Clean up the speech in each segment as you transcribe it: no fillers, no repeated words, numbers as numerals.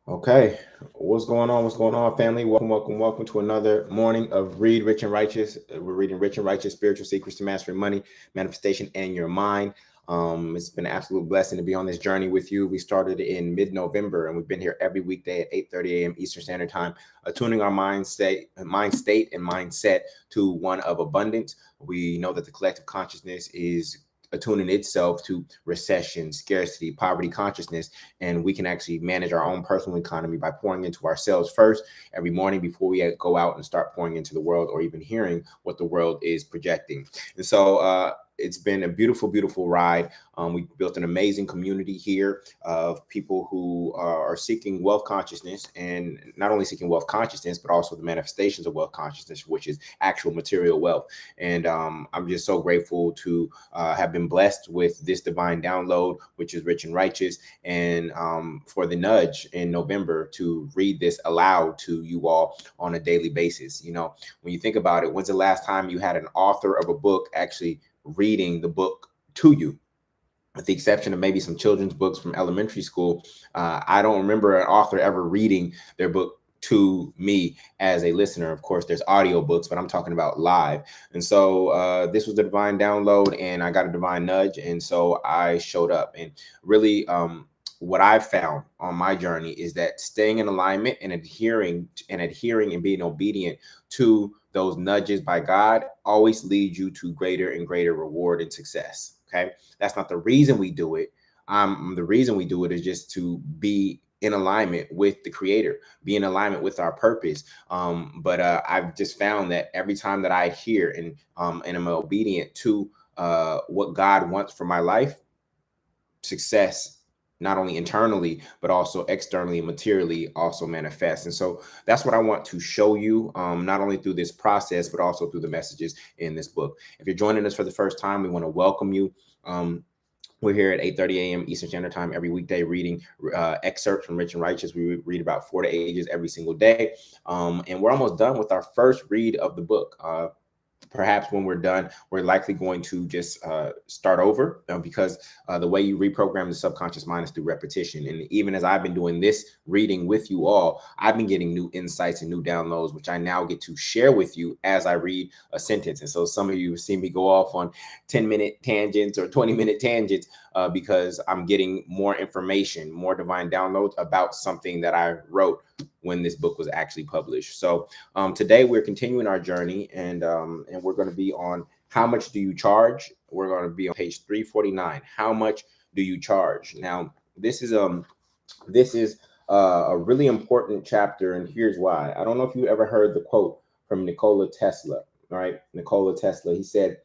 Okay, what's going on? What's going on, family? Welcome to another morning of Read Rich and Righteous. We're reading Rich and Righteous: Spiritual Secrets to Mastering Money, Manifestation, and Your Mind. It's been an absolute blessing to be on this journey with you. We started in mid-November, and we've been here every weekday at 8:30 a.m. Eastern Standard Time, attuning our mind state, and mindset to one of abundance. We know that the collective consciousness is attuning itself to recession, scarcity, poverty consciousness, and we can actually manage our own personal economy by pouring into ourselves first every morning before we go out and start pouring into the world or even hearing what the world is projecting. And so it's been a beautiful ride. We built an amazing community here of people who are seeking wealth consciousness, and not only seeking wealth consciousness, but also the manifestations of wealth consciousness, which is actual material wealth. And I'm just so grateful to have been blessed with this divine download, which is Rich and Righteous, and for the nudge in November to read this aloud to you all on a daily basis. You know, when you think about it, when's the last time you had an author of a book actually reading the book to you? With the exception of maybe some children's books from elementary school, I don't remember an author ever reading their book to me as a listener. Of course, there's audio books, but I'm talking about live. And so this was the divine download, and I got a divine nudge, and so I showed up. And really, what I've found on my journey is that staying in alignment and adhering and being obedient to those nudges by God always leads you to greater and greater reward and success. Okay. That's not the reason we do it. The reason we do it is just to be in alignment with the creator, be in alignment with our purpose. But I've just found that every time that I adhere and am obedient to what God wants for my life, success, not only internally but also externally and materially, also manifests. And so that's what I want to show you, not only through this process but also through the messages in this book. If you're joining us for the first time, we want to welcome you. We're here at 8:30 a.m. Eastern Standard Time every weekday, reading excerpts from Rich and Righteous. We read about 4 pages every single day, and we're almost done with our first read of the book. Perhaps when we're done, we're likely going to just start over, because the way you reprogram the subconscious mind is through repetition. And even as I've been doing this reading with you all, I've been getting new insights and new downloads, which I now get to share with you as I read a sentence. And so some of you have seen me go off on 10-minute tangents or 20-minute tangents because I'm getting more information, more divine downloads about something that I wrote when this book was actually published. So today we're continuing our journey, and we're going to be on how much do you charge. We're going to be on page 349. How much do you charge? Now, this is a really important chapter, and here's why. I don't know if you ever heard the quote from Nikola Tesla. All right, Nikola Tesla. He said,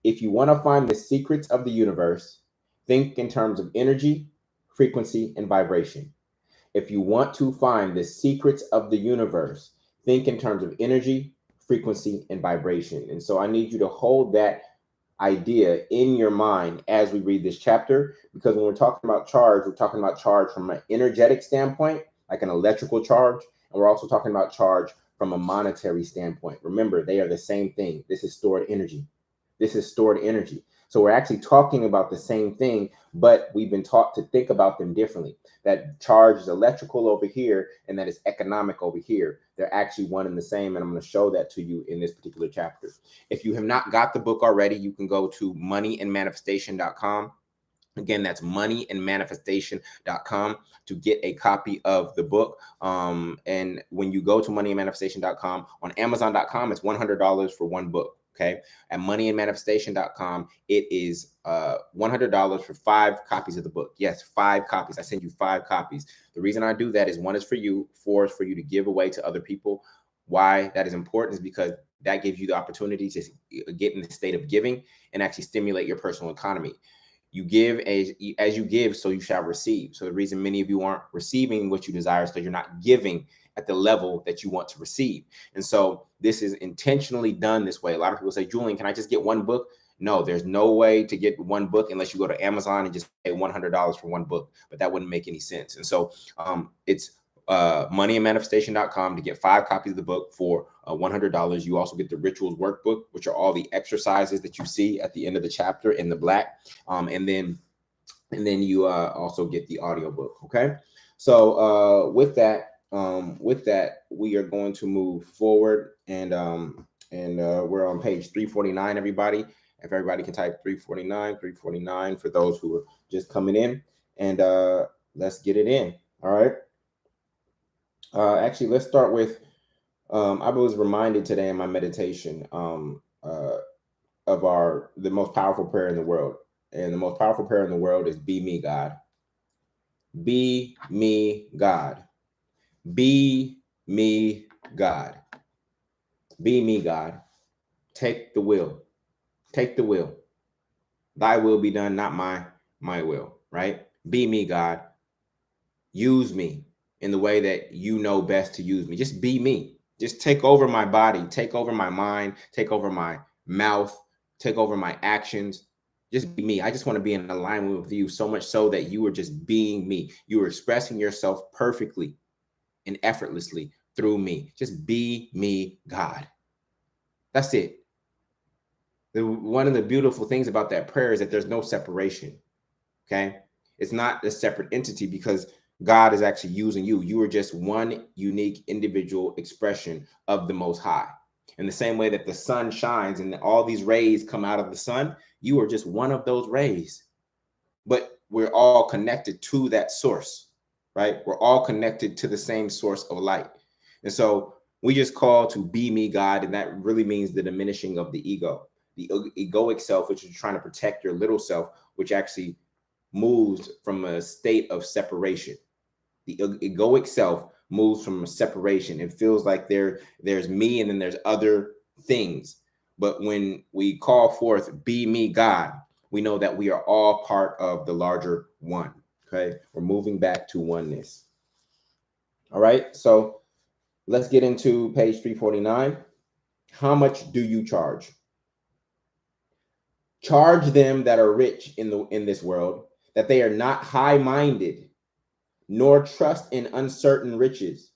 "If you want to find the secrets of the universe, think in terms of energy, frequency, and vibration. If you want to find the secrets of the universe, think in terms of energy, frequency, and vibration." And so I need you to hold that idea in your mind as we read this chapter, because when we're talking about charge, we're talking about charge from an energetic standpoint, like an electrical charge, and we're also talking about charge from a monetary standpoint. Remember, they are the same thing. This is stored energy. This is stored energy. So we're actually talking about the same thing, but we've been taught to think about them differently. That charge is electrical over here, and that is economic over here. They're actually one and the same, and I'm going to show that to you in this particular chapter. If you have not got the book already, you can go to moneyandmanifestation.com. Again, that's moneyandmanifestation.com to get a copy of the book. And when you go to moneyandmanifestation.com, on Amazon.com, it's $100 for one book. Okay. At moneyandmanifestation.com, it is $100 for 5 copies of the book. Yes, 5 copies. I send you 5 copies. The reason I do that is 1 is for you, 4 is for you to give away to other people. Why that is important is because that gives you the opportunity to get in the state of giving and actually stimulate your personal economy. You give as you give, so you shall receive. So the reason many of you aren't receiving what you desire is because you're not giving at the level that you want to receive. And so this is intentionally done this way. A lot of people say, Jullien, can I just get 1 book? No, there's no way to get 1 book unless you go to Amazon and just pay $100 for 1 book. But that wouldn't make any sense. And so it's moneyandmanifestation.com to get 5 copies of the book for $100. You also get the rituals workbook, which are all the exercises that you see at the end of the chapter in the black. And then you also get the audio book. Okay. So with that, we are going to move forward, and we're on page 349. Everybody, if everybody can type 349 for those who are just coming in, and let's get it in. All right. Actually, let's start with. I was reminded today in my meditation of the most powerful prayer in the world, and the most powerful prayer in the world is "Be me, God." Be me, God. Be me, God. Be me, God. Take the will. Take the will. Thy will be done, not my will, right? Be me, God. Use me in the way that you know best to use me. Just be me. Just take over my body, take over my mind, take over my mouth, take over my actions. Just be me. I just want to be in alignment with you, so much so that you are just being me. You are expressing yourself perfectly and effortlessly through me. Just be me, God. That's it. One of the beautiful things about that prayer is that there's no separation. Okay. It's not a separate entity, because God is actually using you. You are just one unique individual expression of the Most High. In the same way that the sun shines and all these rays come out of the sun, you are just one of those rays. But we're all connected to that source, right? We're all connected to the same source of light. And so we just call to be me, God. And that really means the diminishing of the ego, the egoic self, which is trying to protect your little self, which actually moves from a state of separation. The egoic self moves from a separation. It feels like there's me and then there's other things. But when we call forth, be me, God, we know that we are all part of the larger one. Okay. We're moving back to oneness. All right. So let's get into page 349. How much do you charge? Charge them that are rich in this world, that they are not high-minded, nor trust in uncertain riches,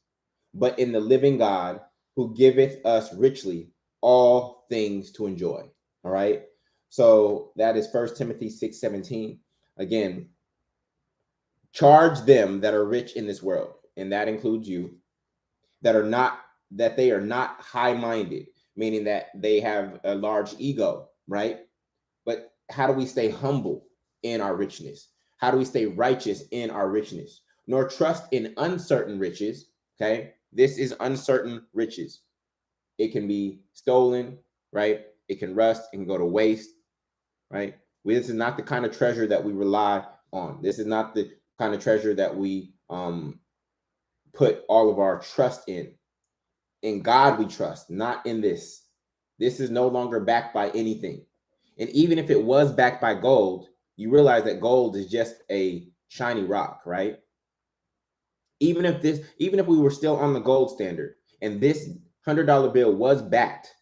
but in the living God, who giveth us richly all things to enjoy. All right. So that is 1 Timothy 6:17. Again, charge them that are rich in this world, and that includes you, that they are not high-minded, meaning that they have a large ego, right? But how do we stay humble in our richness? How do we stay righteous in our richness? Nor trust in uncertain riches. Okay. This is uncertain riches. It can be stolen, right? It can rust and go to waste, right? This is not the kind of treasure that we rely on. This is not the kind of treasure that we put all of our trust in. In God we trust, not in this. This is no longer backed by anything. And even if it was backed by gold, you realize that gold is just a shiny rock, right? Even if we were still on the gold standard and this $100 bill was backed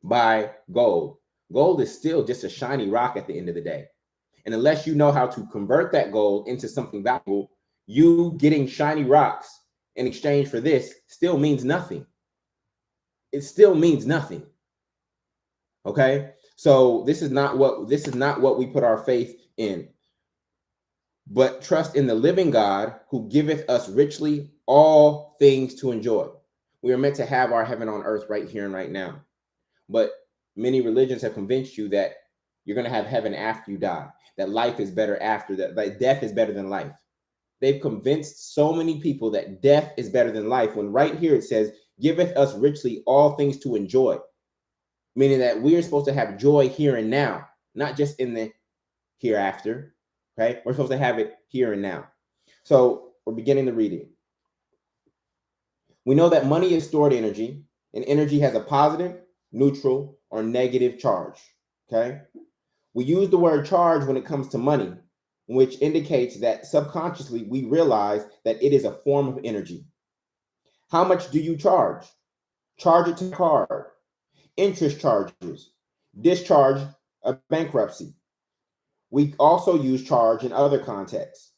by gold, gold is still just a shiny rock at the end of the day. And unless you know how to convert that gold into something valuable, you getting shiny rocks in exchange for this still means nothing. It still means nothing. Okay? So this is not what we put our faith in. But trust in the living God, who giveth us richly all things to enjoy. We are meant to have our heaven on earth right here and right now. But many religions have convinced you that you're going to have heaven after you die, that life is better after that, like death is better than life. They've convinced so many people that death is better than life, when right here it says, giveth us richly all things to enjoy, meaning that we are supposed to have joy here and now, not just in the hereafter. Okay, we're supposed to have it here and now. So we're beginning the reading. We know that money is stored energy, and energy has a positive, neutral, or negative charge. Okay, we use the word charge when it comes to money, which indicates that subconsciously we realize that it is a form of energy. How much do you charge? Charge it to the card. Interest charges, discharge of bankruptcy. We also use charge in other contexts.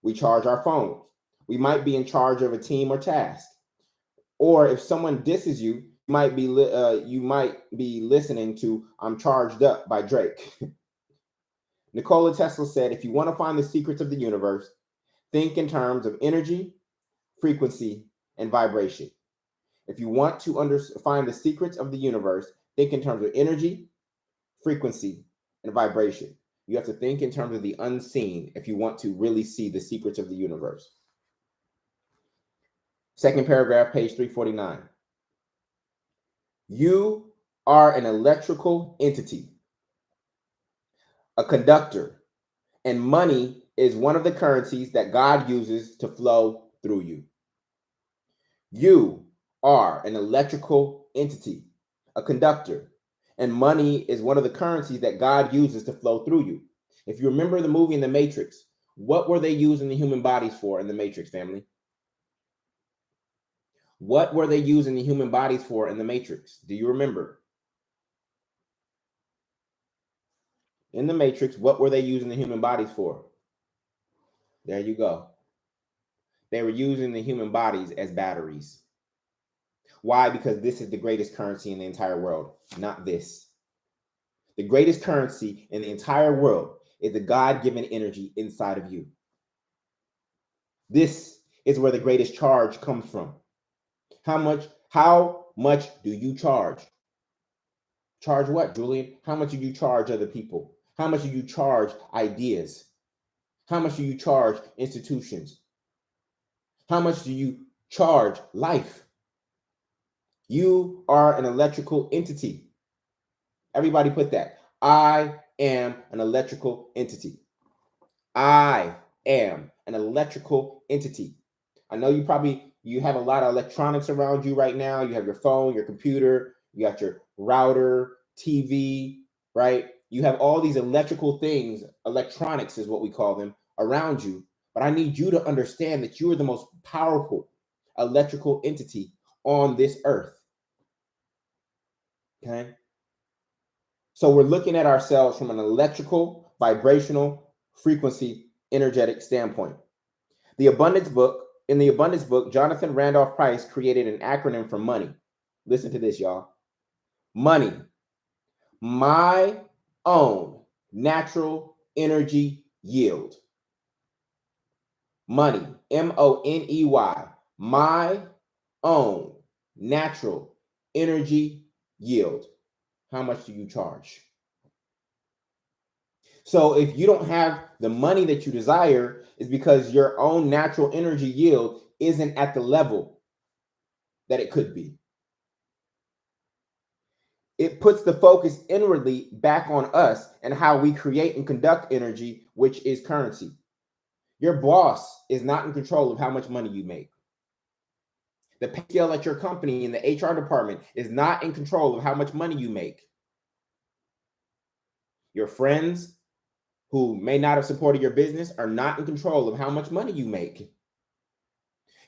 We charge our phones. We might be in charge of a team or task. Or if someone disses you, you might be listening to "I'm Charged Up" by Drake. Nikola Tesla said, if you want to find the secrets of the universe, think in terms of energy frequency, and vibration. If you want to find the secrets of the universe, think in terms of energy, frequency, and vibration. You have to think in terms of the unseen if you want to really see the secrets of the universe. Second paragraph, page 349. You are an electrical entity, a conductor, and money is one of the currencies that God uses to flow through you. You are an electrical entity, a conductor, and money is one of the currencies that God uses to flow through you. If you remember the movie in The Matrix, what were they using the human bodies for in The Matrix, family? What were they using the human bodies for in The Matrix? Do you remember? In The Matrix, what were they using the human bodies for? There you go. They were using the human bodies as batteries. Why? Because this is the greatest currency in the entire world, not this. The greatest currency in the entire world is the God-given energy inside of you. This is where the greatest charge comes from. How much do you charge? Charge what, Jullien? How much do you charge other people? How much do you charge ideas? How much do you charge institutions? How much do you charge life? You are an electrical entity. Everybody put that. I am an electrical entity. I am an electrical entity. I know you have a lot of electronics around you right now. You have your phone, your computer, you got your router, TV, right? You have all these electrical things, electronics is what we call them, around you. But I need you to understand that you are the most powerful electrical entity on this earth. Okay? So we're looking at ourselves from an electrical, vibrational, frequency, energetic standpoint. In the Abundance Book, Jonathan Randolph Price created an acronym for money. Listen to this, y'all. Money, my own natural energy yield. Money, M-O-N-E-Y, my own natural energy yield. How much do you charge? So if you don't have the money that you desire, it's because your own natural energy yield isn't at the level that it could be. It puts the focus inwardly back on us and how we create and conduct energy, which is currency. Your boss is not in control of how much money you make. The pay scale at your company in the HR department is not in control of how much money you make. Your friends who may not have supported your business are not in control of how much money you make.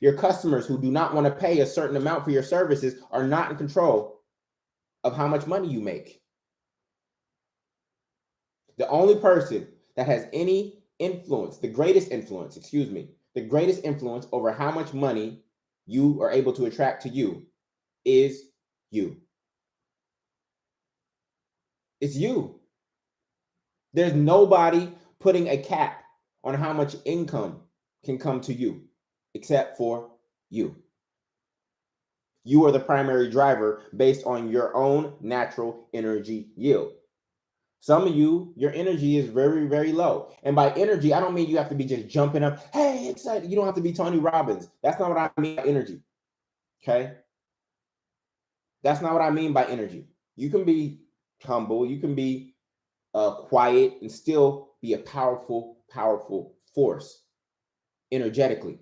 Your customers who do not want to pay a certain amount for your services are not in control of how much money you make. The only person that has any influence, the greatest influence over how much money you are able to attract to you is you. It's you. There's nobody putting a cap on how much income can come to you except for you. You are the primary driver based on your own natural energy yield. Some of you, your energy is very, very low. And by energy, I don't mean you have to be just jumping up. Hey, excited. You don't have to be Tony Robbins. That's not what I mean by energy. Okay? That's not what I mean by energy. You can be humble. You can be quiet and still be a powerful, powerful force energetically.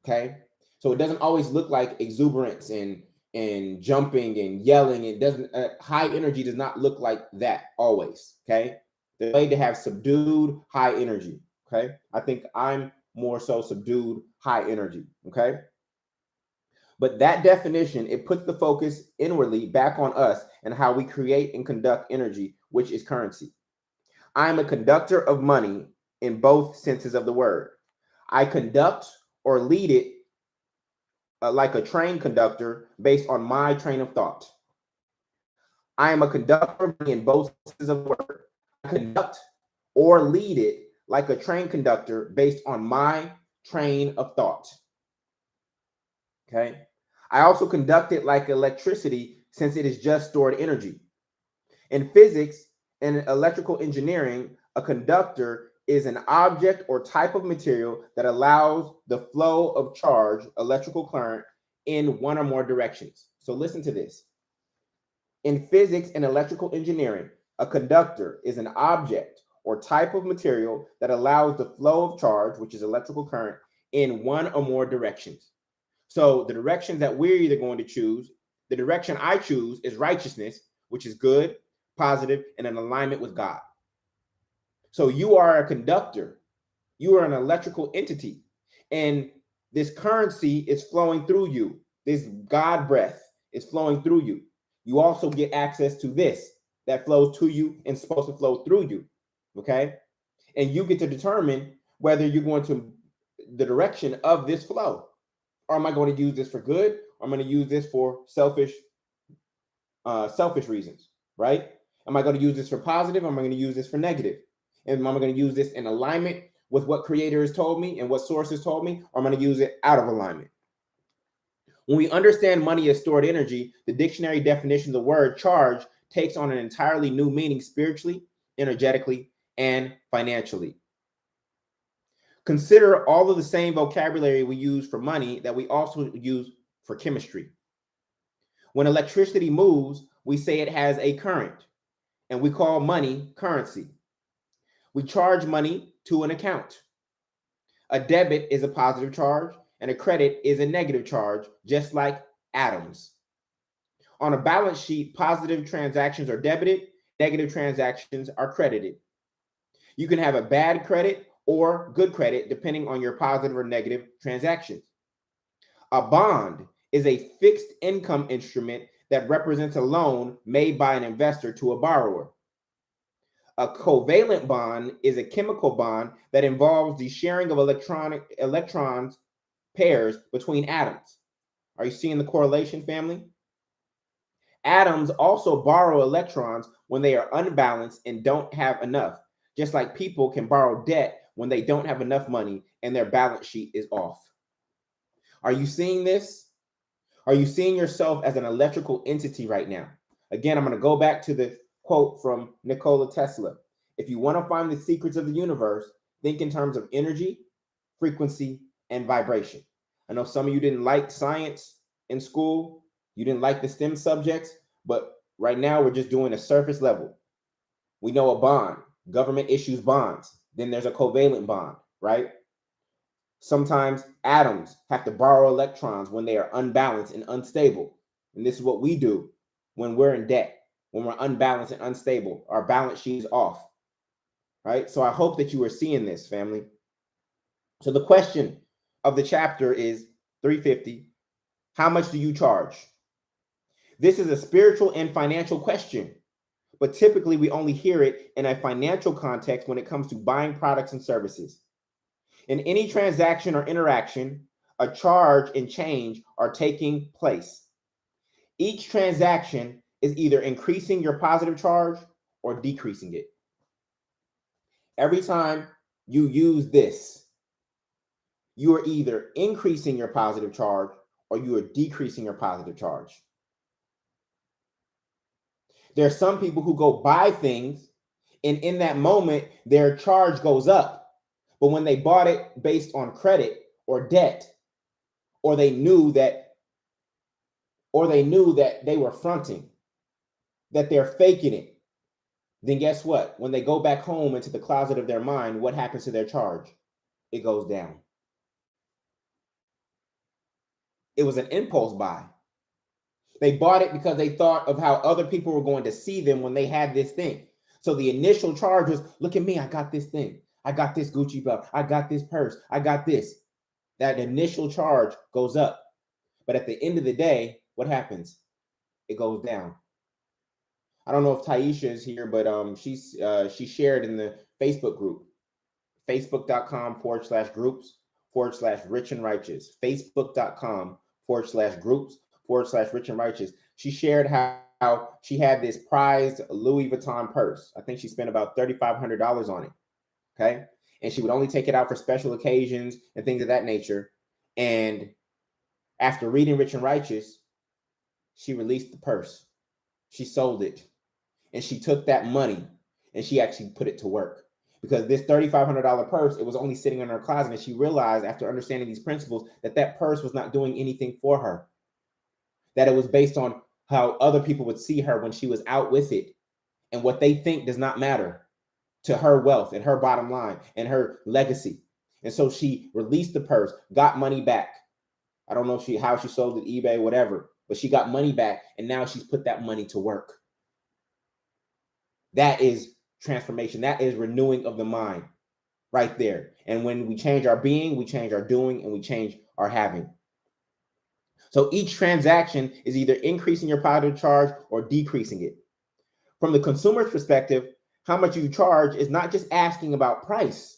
Okay? So it doesn't always look like exuberance and jumping and yelling. It doesn't, high energy does not look like that always. Okay. The way to have subdued high energy. Okay. I think I'm more so subdued high energy. Okay. But that definition, it puts the focus inwardly back on us and how we create and conduct energy, which is currency. I'm a conductor of money in both senses of the word. I conduct or lead it like a train conductor based on my train of thought. I am a conductor in both senses of the word. I conduct or lead it like a train conductor based on my train of thought. Okay. I also conduct it like electricity since it is just stored energy. In physics and electrical engineering, a conductor is an object or type of material that allows the flow of charge, electrical current, in one or more directions. So listen to this. In physics and electrical engineering, a conductor is an object or type of material that allows the flow of charge, which is electrical current, in one or more directions. So the directions that we're either going to choose, the direction I choose is righteousness, which is good, positive, and in alignment with God. So you are a conductor. You are an electrical entity. And this currency is flowing through you. This God breath is flowing through you. You also get access to this that flows to you and is supposed to flow through you. Okay. And you get to determine whether you're going to the direction of this flow. Or am I going to use this for good? Or am I going to use this for selfish reasons, right? Am I going to use this for positive? Or am I going to use this for negative? And am I going to use this in alignment with what creator has told me and what source has told me? Or am I going to use it out of alignment? When we understand money as stored energy, the dictionary definition of the word charge takes on an entirely new meaning spiritually, energetically, and financially. Consider all of the same vocabulary we use for money that we also use for chemistry. When electricity moves, we say it has a current, and we call money currency. We charge money to an account. A debit is a positive charge, and a credit is a negative charge, just like atoms. On a balance sheet, positive transactions are debited, negative transactions are credited. You can have a bad credit or good credit depending on your positive or negative transactions. A bond is a fixed income instrument that represents a loan made by an investor to a borrower. A covalent bond is a chemical bond that involves the sharing of electrons pairs between atoms. Are you seeing the correlation, family? Atoms also borrow electrons when they are unbalanced and don't have enough, just like people can borrow debt when they don't have enough money and their balance sheet is off. Are you seeing this? Are you seeing yourself as an electrical entity right now? Again, I'm going to go back to the quote from Nikola Tesla. If you want to find the secrets of the universe, think in terms of energy, frequency, and vibration. I know some of you didn't like science in school. You didn't like the STEM subjects, but right now we're just doing a surface level. We know a bond. Government issues bonds. Then there's a covalent bond, right? Sometimes atoms have to borrow electrons when they are unbalanced and unstable. And this is what we do when we're in debt, when we're unbalanced and unstable. Our balance sheet is off, right? So I hope that you are seeing this, family. So the question of the chapter is 350. How much do you charge? This is a spiritual and financial question, but typically we only hear it in a financial context when it comes to buying products and services. In any transaction or interaction, a charge and change are taking place. Each transaction is either increasing your positive charge or decreasing it. Every time you use this, you are either increasing your positive charge or you are decreasing your positive charge. There are some people who go buy things, and in that moment, their charge goes up. But when they bought it based on credit or debt, or they knew that they were fronting, that they're faking it, then guess what? When they go back home into the closet of their mind, what happens to their charge? It goes down. It was an impulse buy. They bought it because they thought of how other people were going to see them when they had this thing. So the initial charge was, look at me, I got this thing. I got this Gucci belt. I got this purse. I got this. That initial charge goes up. But at the end of the day, what happens? It goes down. I don't know if Taisha is here, but she shared in the Facebook group, facebook.com/groups/rich and righteous, facebook.com/groups/rich and righteous. She shared how she had this prized Louis Vuitton purse. I think she spent about $3,500 on it. Okay. And she would only take it out for special occasions and things of that nature. And After reading Rich and Righteous, she released the purse. She sold it. And she took that money and she actually put it to work. Because this $3,500 purse, it was only sitting in her closet. And she realized after understanding these principles that that purse was not doing anything for her. That it was based on how other people would see her when she was out with it. And what they think does not matter to her wealth and her bottom line and her legacy. And so she released the purse, got money back. I don't know how she sold it, eBay, whatever, but she got money back. And now she's put that money to work. That is transformation. That is renewing of the mind right there. And when we change our being, we change our doing, and we change our having. So each transaction is either increasing your positive charge or decreasing it. From the consumer's perspective, how much you charge is not just asking about price.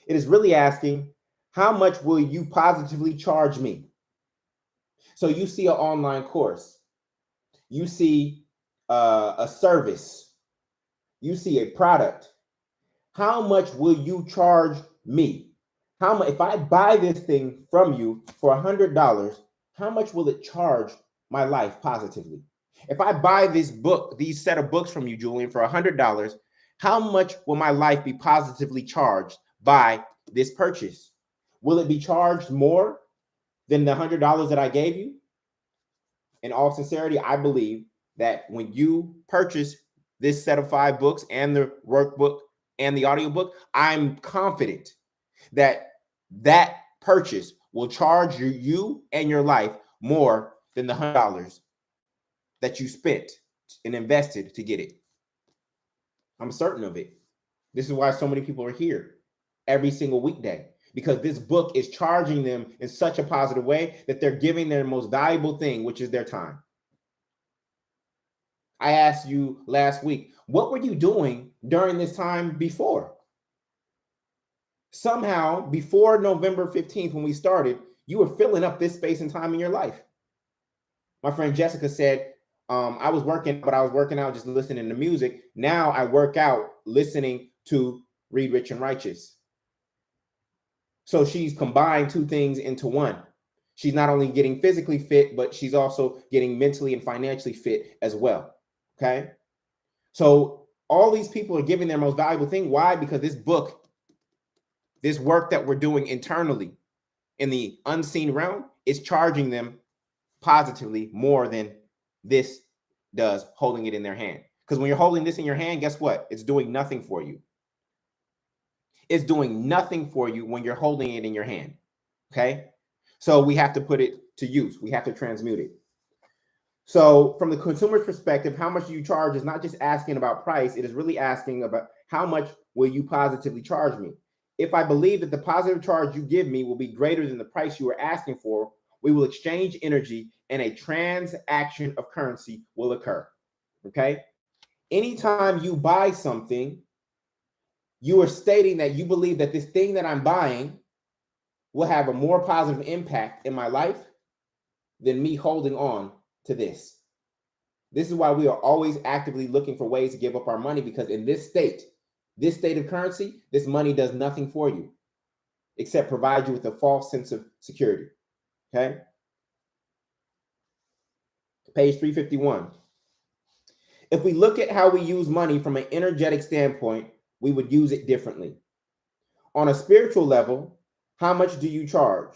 It is really asking, how much will you positively charge me? So you see an online course, you see a service, you see a product. How much will you charge me? How much, if I buy this thing from you for $100, how much will it charge my life positively? If I buy this book, these set of books from you, Jullien, for $100, how much will my life be positively charged by this purchase? Will it be charged more than the $100 that I gave you? In all sincerity, I believe that when you purchase this set of 5 books and the workbook and the audiobook, I'm confident that that purchase will charge you and your life more than the $100 that you spent and invested to get it. I'm certain of it. This is why so many people are here every single weekday, because this book is charging them in such a positive way that they're giving their most valuable thing, which is their time. I asked you last week, what were you doing during this time before? Somehow, before November 15th, when we started, you were filling up this space and time in your life. My friend Jessica said, I was working, but I was working out just listening to music. Now I work out listening to Read Rich and Righteous. So she's combined 2 things into one. She's not only getting physically fit, but she's also getting mentally and financially fit as well. Okay. So all these people are giving their most valuable thing. Why? Because this book, this work that we're doing internally in the unseen realm is charging them positively more than this does holding it in their hand. Because when you're holding this in your hand, guess what? It's doing nothing for you. It's doing nothing for you when you're holding it in your hand. Okay. So we have to put it to use. We have to transmute it. So from the consumer's perspective, how much you charge is not just asking about price. It is really asking about how much will you positively charge me? If I believe that the positive charge you give me will be greater than the price you are asking for, we will exchange energy and a transaction of currency will occur. Okay. Anytime you buy something, you are stating that you believe that this thing that I'm buying will have a more positive impact in my life than me holding on to this. This is why we are always actively looking for ways to give up our money, because in this state of currency, this money does nothing for you except provide you with a false sense of security. Okay. Page 351. If we look at how we use money from an energetic standpoint, we would use it differently. On a spiritual level, how much do you charge?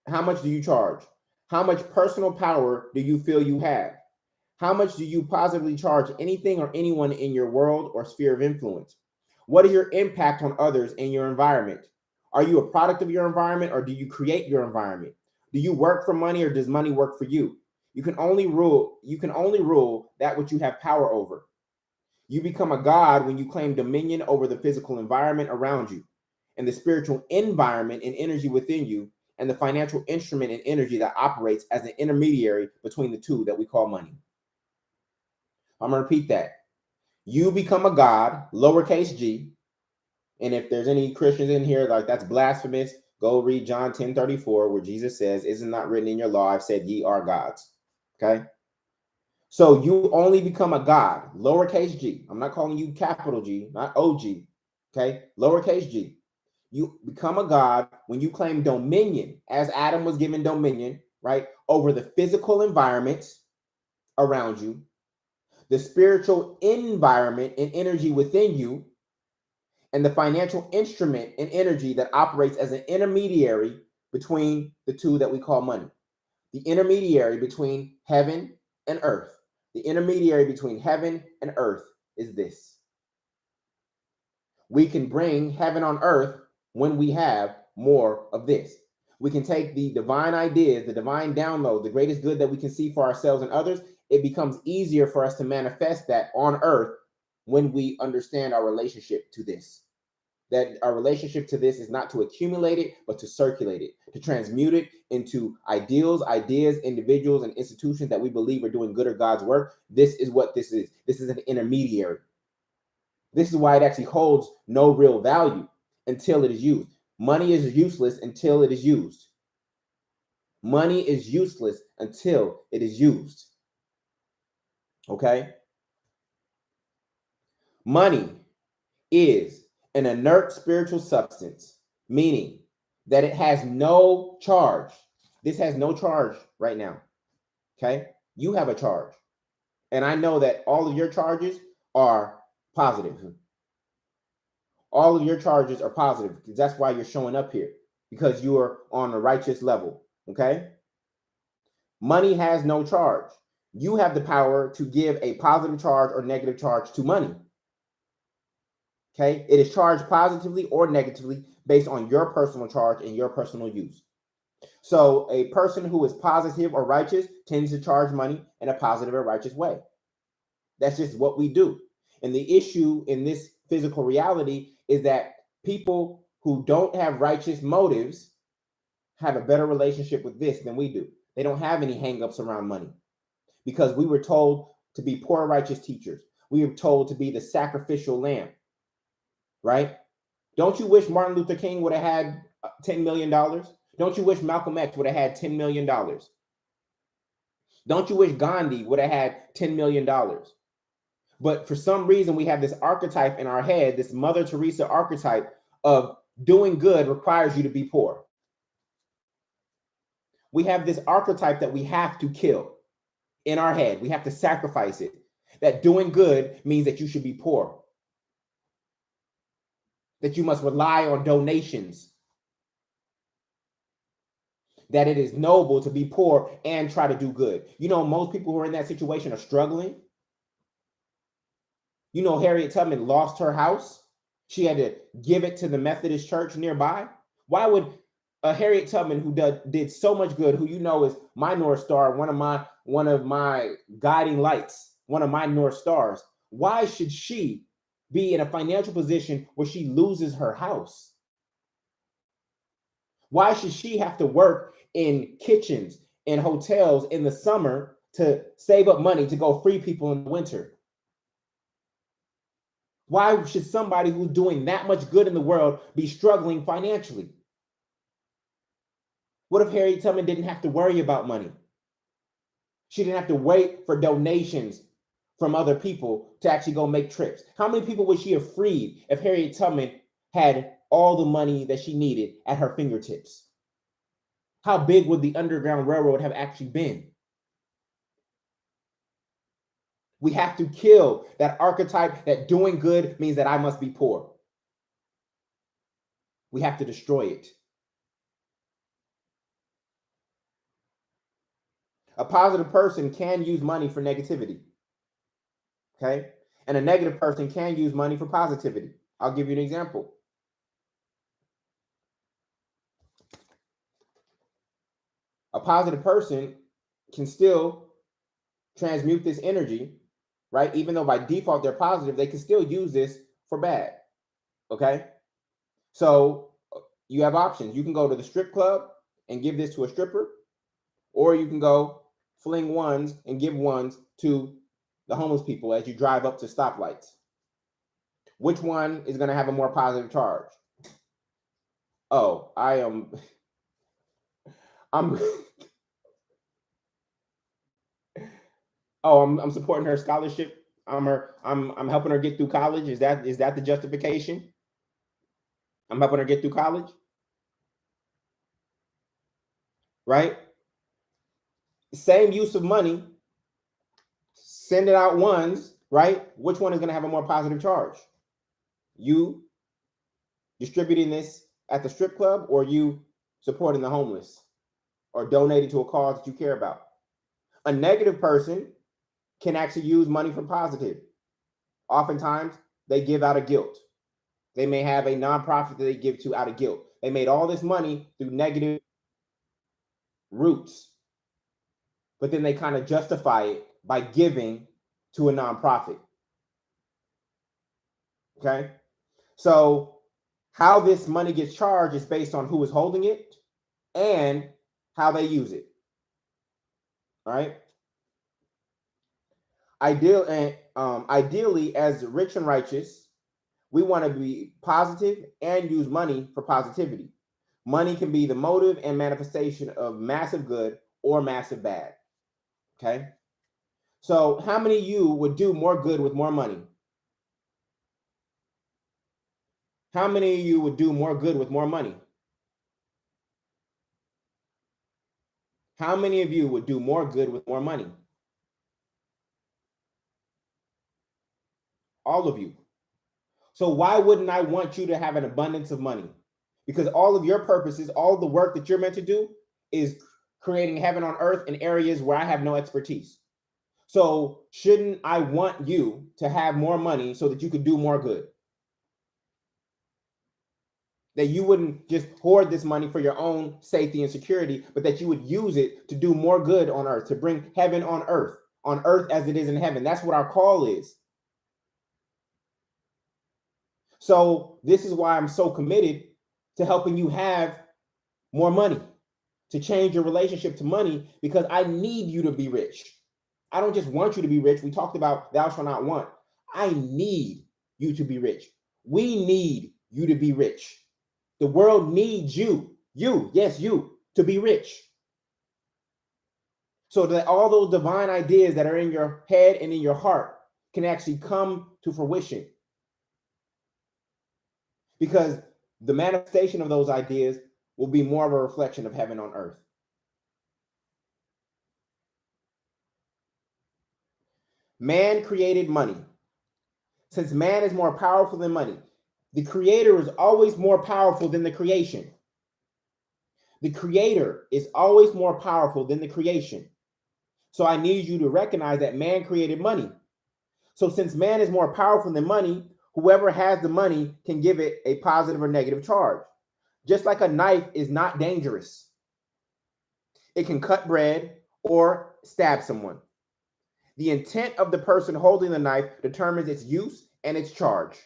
How much do you charge? How much personal power do you feel you have? How much do you positively charge anything or anyone in your world or sphere of influence? What is your impact on others in your environment? Are you a product of your environment, or do you create your environment? Do you work for money, or does money work for you? You can only rule that which you have power over. You become a god when you claim dominion over the physical environment around you, and the spiritual environment and energy within you, and the financial instrument and energy that operates as an intermediary between the two that we call money. I'm going to repeat that. You become a god, lowercase g. And if there's any Christians in here like that's blasphemous, go read John 10:34, where Jesus says, "Is it not written in your law, I've said ye are gods." Okay. So you only become a god, lowercase g. I'm not calling you capital G, not OG. Okay. Lowercase g. You become a god when you claim dominion, as Adam was given dominion, right, over the physical environment around you, the spiritual environment and energy within you, and the financial instrument and energy that operates as an intermediary between the two that we call money. The intermediary between heaven and earth. The intermediary between heaven and earth is this. We can bring heaven on earth when we have more of this. We can take the divine ideas, the divine download, the greatest good that we can see for ourselves and others. It becomes easier for us to manifest that on earth when we understand our relationship to this. That our relationship to this is not to accumulate it, but to circulate it, to transmute it into ideals, ideas, individuals, and institutions that we believe are doing good or God's work. This is what this is. This is an intermediary. This is why it actually holds no real value until it is used. Money is useless until it is used. Money is useless until it is used. Okay? Money is an inert spiritual substance, meaning that it has no charge. This has no charge right now. Okay? You have a charge. And I know that all of your charges are positive. All of your charges are positive because that's why you're showing up here, because you are on a righteous level. Okay? Money has no charge. You have the power to give a positive charge or negative charge to money. Okay? It is charged positively or negatively based on your personal charge and your personal use. So a person who is positive or righteous tends to charge money in a positive or righteous way. That's just what we do. And the issue in this physical reality is that people who don't have righteous motives have a better relationship with this than we do. They don't have any hangups around money because we were told to be poor righteous teachers. We were told to be the sacrificial lamb, right? Don't you wish Martin Luther King would have had $10 million? Don't you wish Malcolm X would have had $10 million? Don't you wish Gandhi would have had $10 million? But for some reason, we have this archetype in our head, this Mother Teresa archetype of doing good requires you to be poor. We have this archetype that we have to kill in our head. We have to sacrifice it. That doing good means that you should be poor. That you must rely on donations. That it is noble to be poor and try to do good. You know, most people who are in that situation are struggling. You know, Harriet Tubman lost her house. She had to give it to the Methodist church nearby. Why would Harriet Tubman, who did so much good, who you know is my North Star, one of my guiding lights, one of my North Stars, why should she be in a financial position where she loses her house? Why should she have to work in kitchens and hotels in the summer to save up money to go free people in the winter? Why should somebody who's doing that much good in the world be struggling financially? What if Harriet Tubman didn't have to worry about money? She didn't have to wait for donations from other people to actually go make trips. How many people would she have freed if Harriet Tubman had all the money that she needed at her fingertips? How big would the Underground Railroad have actually been? We have to kill that archetype that doing good means that I must be poor. We have to destroy it. A positive person can use money for negativity. Okay? And a negative person can use money for positivity. I'll give you an example. A positive person can still transmute this energy, right? Even though by default they're positive, they can still use this for bad. Okay? So you have options. You can go to the strip club and give this to a stripper, or you can go fling ones and give ones to the homeless people as you drive up to stoplights. Which one is going to have a more positive charge? Oh, I'm I'm supporting her scholarship. I'm helping her get through college. Is that the justification? I'm helping her get through college, right? Same use of money, send it out once, right? Which one is going to have a more positive charge? You distributing this at the strip club, or you supporting the homeless or donating to a cause that you care about? A negative person can actually use money for positive. Oftentimes, they give out of guilt. They may have a nonprofit that they give to out of guilt. They made all this money through negative routes, but then they kind of justify it by giving to a nonprofit. Okay? So, how this money gets charged is based on who is holding it and how they use it. All right? Ideally, as rich and righteous, we want to be positive and use money for positivity. Money can be the motive and manifestation of massive good or massive bad. Okay? So, how many of you would do more good with more money? How many of you would do more good with more money? How many of you would do more good with more money? All of you. So why wouldn't I want you to have an abundance of money? Because all of your purposes, all of the work that you're meant to do is creating heaven on earth in areas where I have no expertise. So shouldn't I want you to have more money so that you could do more good? That you wouldn't just hoard this money for your own safety and security, but that you would use it to do more good on earth, to bring heaven on earth as it is in heaven. That's what our call is. So this is why I'm so committed to helping you have more money, to change your relationship to money, because I need you to be rich. I don't just want you to be rich. We talked about thou shalt not want. I need you to be rich. We need you to be rich. The world needs you, yes, you, to be rich. So that all those divine ideas that are in your head and in your heart can actually come to fruition. Because the manifestation of those ideas will be more of a reflection of heaven on earth. Man created money. Since man is more powerful than money, the creator is always more powerful than the creation. The creator is always more powerful than the creation. So I need you to recognize that man created money. So since man is more powerful than money, whoever has the money can give it a positive or negative charge. Just like a knife is not dangerous. It can cut bread or stab someone. The intent of the person holding the knife determines its use and its charge.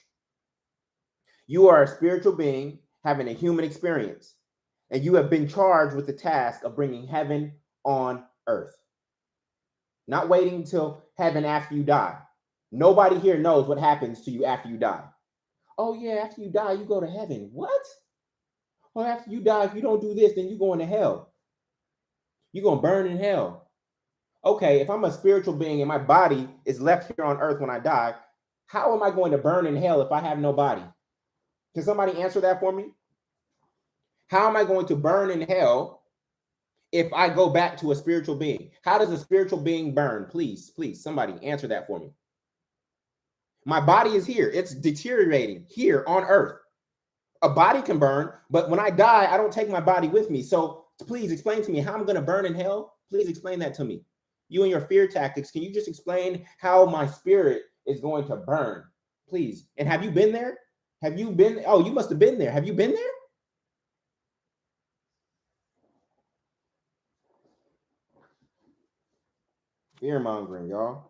You are a spiritual being having a human experience, and you have been charged with the task of bringing heaven on earth. Not waiting until heaven after you die. Nobody here knows what happens to you after you die. Oh yeah, after you die, you go to heaven. What? Well, after you die, if you don't do this, then you're going to hell. You're going to burn in hell. Okay, if I'm a spiritual being and my body is left here on earth when I die, how am I going to burn in hell if I have no body? Can somebody answer that for me? How am I going to burn in hell if I go back to a spiritual being? How does a spiritual being burn? Please, somebody answer that for me. My body is here. It's deteriorating here on earth. A body can burn, but when I die, I don't take my body with me. So please explain to me how I'm going to burn in hell. Please explain that to me. You and your fear tactics, can you just explain how my spirit is going to burn? Please. And have you been there? Have you been? Oh, you must have been there. Have you been there? Fear mongering, y'all.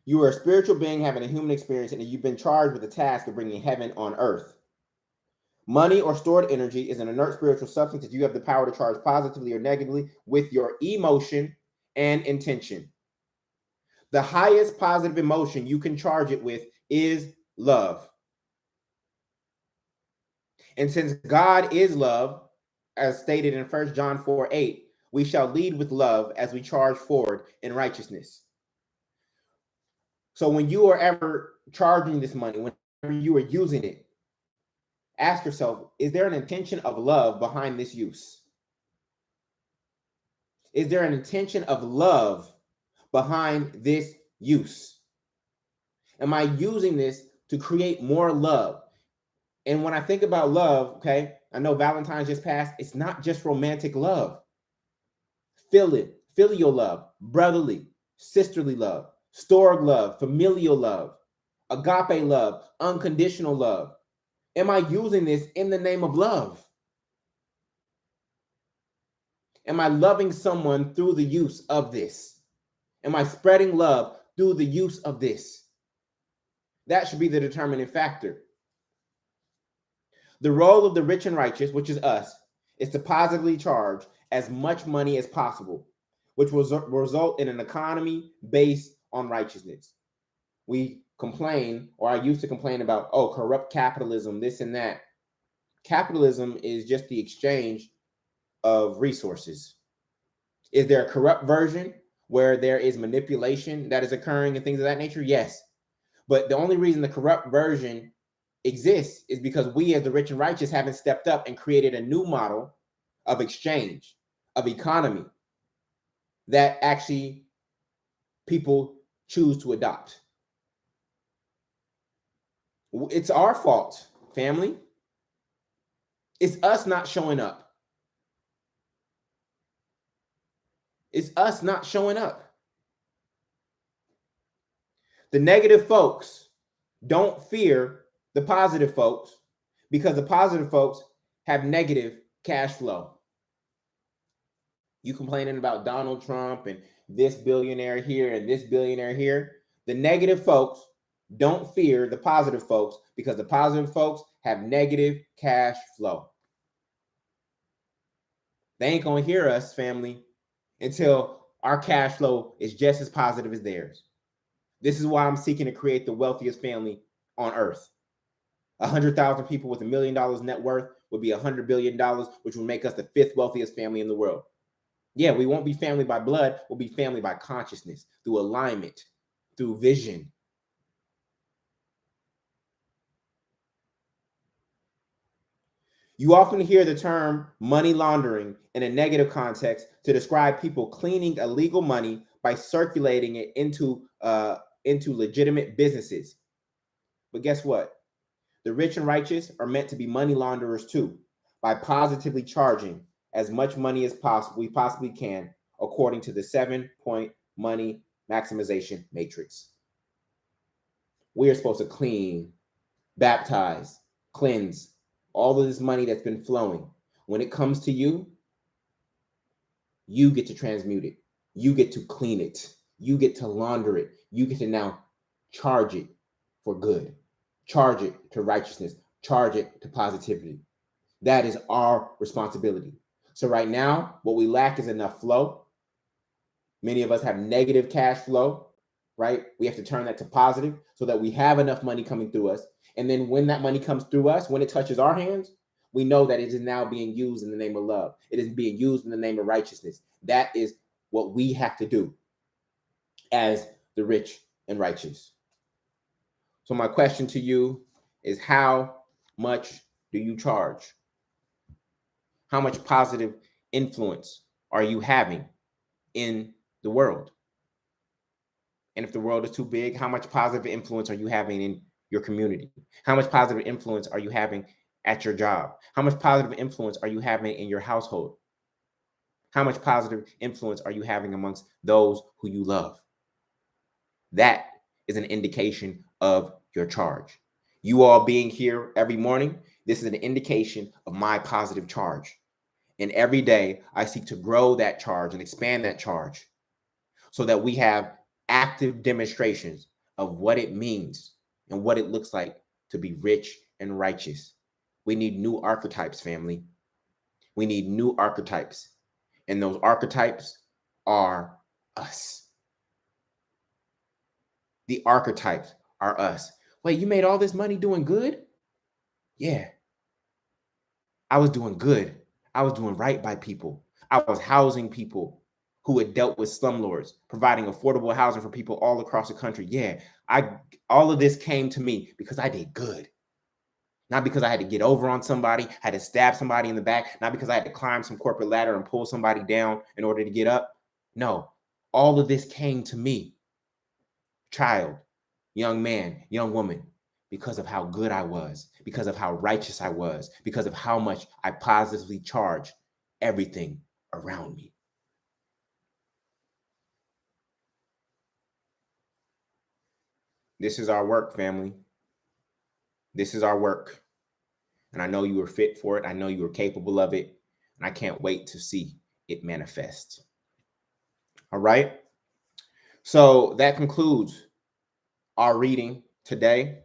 You are a spiritual being having a human experience, and you've been charged with the task of bringing heaven on earth. Money or stored energy is an inert spiritual substance that you have the power to charge positively or negatively with your emotion and intention. The highest positive emotion you can charge it with is love. And since God is love, as stated in 1 John 4:8, We shall lead with love as we charge forward in righteousness. So when you are ever charging this money, whenever you are using it, ask yourself, is there an intention of love behind this use? Is there an intention of love behind this use? Am I using this to create more love? And when I think about love, okay, I know Valentine's just passed. It's not just romantic love. Filial love, brotherly, sisterly love, storge love, familial love, agape love, unconditional love. Am I using this in the name of love? Am I loving someone through the use of this? Am I spreading love through the use of this? That should be the determining factor. The role of the rich and righteous, which is us, is to positively charge as much money as possible, which will result in an economy based on righteousness. We complain, or I used to complain about, oh, corrupt capitalism, this and that. Capitalism is just the exchange of resources. Is there a corrupt version where there is manipulation that is occurring and things of that nature? Yes. But the only reason the corrupt version exists is because we as the rich and righteous haven't stepped up and created a new model of exchange, of economy that actually people choose to adopt. It's our fault, family. It's us not showing up. It's us not showing up. The negative folks don't fear the positive folks because the positive folks have negative cash flow. You complaining about Donald Trump and this billionaire here and this billionaire here. The negative folks don't fear the positive folks because the positive folks have negative cash flow. They ain't going to hear us, family, until our cash flow is just as positive as theirs. This is why I'm seeking to create the wealthiest family on earth. 100,000 people with $1 million net worth would be $100 billion, which would make us the 5th wealthiest family in the world. Yeah, we won't be family by blood. We'll be family by consciousness, through alignment, through vision. You often hear the term money laundering in a negative context to describe people cleaning illegal money by circulating it into legitimate businesses. But guess what? The rich and righteous are meant to be money launderers too, by positively charging as much money as possible we possibly can, according to the 7-point money maximization matrix. We are supposed to clean, baptize, cleanse all of this money that's been flowing. When it comes to you, you get to transmute it. You get to clean it. You get to launder it. You get to now charge it for good. Charge it to righteousness. Charge it to positivity. That is our responsibility. So right now, what we lack is enough flow. Many of us have negative cash flow, right? We have to turn that to positive so that we have enough money coming through us. And then when that money comes through us, when it touches our hands, we know that it is now being used in the name of love. It is being used in the name of righteousness. That is what we have to do as the rich and righteous. So my question to you is, how much do you charge? How much positive influence are you having in the world? And if the world is too big, how much positive influence are you having in your community? How much positive influence are you having at your job? How much positive influence are you having in your household? How much positive influence are you having amongst those who you love? That is an indication of your charge. You all being here every morning, this is an indication of my positive charge. And every day I seek to grow that charge and expand that charge so that we have active demonstrations of what it means and what it looks like to be rich and righteous. We need new archetypes, family. We need new archetypes. And those archetypes are us. The archetypes are us. Wait, you made all this money doing good? Yeah. I was doing good. I was doing right by people. I was housing people who had dealt with slumlords, providing affordable housing for people all across the country. Yeah, all of this came to me because I did good. Not because I had to get over on somebody, had to stab somebody in the back, not because I had to climb some corporate ladder and pull somebody down in order to get up. No, all of this came to me, child, young man, young woman, because of how good I was, because of how righteous I was, because of how much I positively charged everything around me. This is our work, family. This is our work. And I know you were fit for it. I know you were capable of it. And I can't wait to see it manifest. All right. So that concludes our reading today.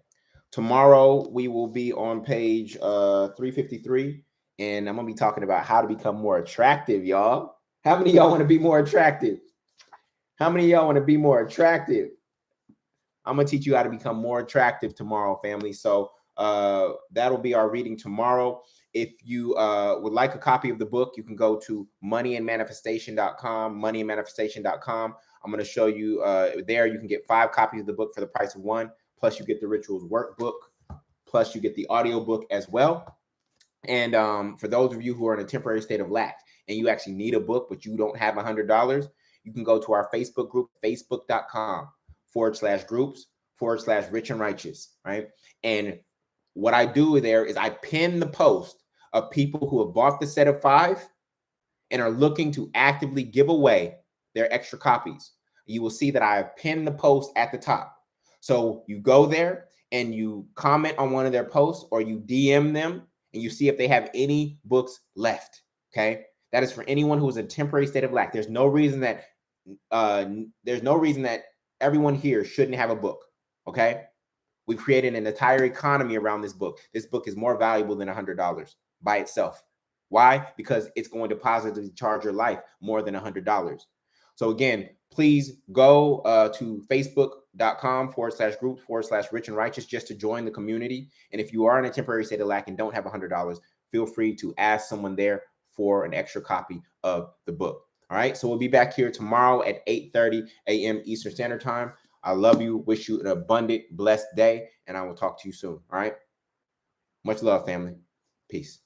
Tomorrow, we will be on page 353. And I'm going to be talking about how to become more attractive, y'all. How many of y'all want to be more attractive? How many of y'all want to be more attractive? I'm going to teach you how to become more attractive tomorrow, family. So that'll be our reading tomorrow. If you would like a copy of the book, you can go to moneyandmanifestation.com, moneyandmanifestation.com. I'm going to show you there. You can get 5 copies of the book for the price of 1. Plus, you get the Rituals Workbook. Plus, you get the audio book as well. And for those of you who are in a temporary state of lack and you actually need a book, but you don't have $100, you can go to our Facebook group, facebook.com/groups/rich and righteous, right? And what I do there is I pin the post of people who have bought the set of 5 and are looking to actively give away their extra copies. You will see that I have pinned the post at the top. So you go there and you comment on one of their posts or you DM them and you see if they have any books left. Okay. That is for anyone who is in a temporary state of lack. There's no reason that everyone here shouldn't have a book. Okay. We've created an entire economy around this book. This book is more valuable than $100 by itself. Why? Because it's going to positively charge your life more than $100. So again, please go to facebook.com/groups/rich and righteous just to join the community. And if you are in a temporary state of lack and don't have $100, feel free to ask someone there for an extra copy of the book. All right. So we'll be back here tomorrow at 8:30 a.m. Eastern Standard Time. I love you. Wish you an abundant, blessed day. And I will talk to you soon. All right. Much love, family. Peace.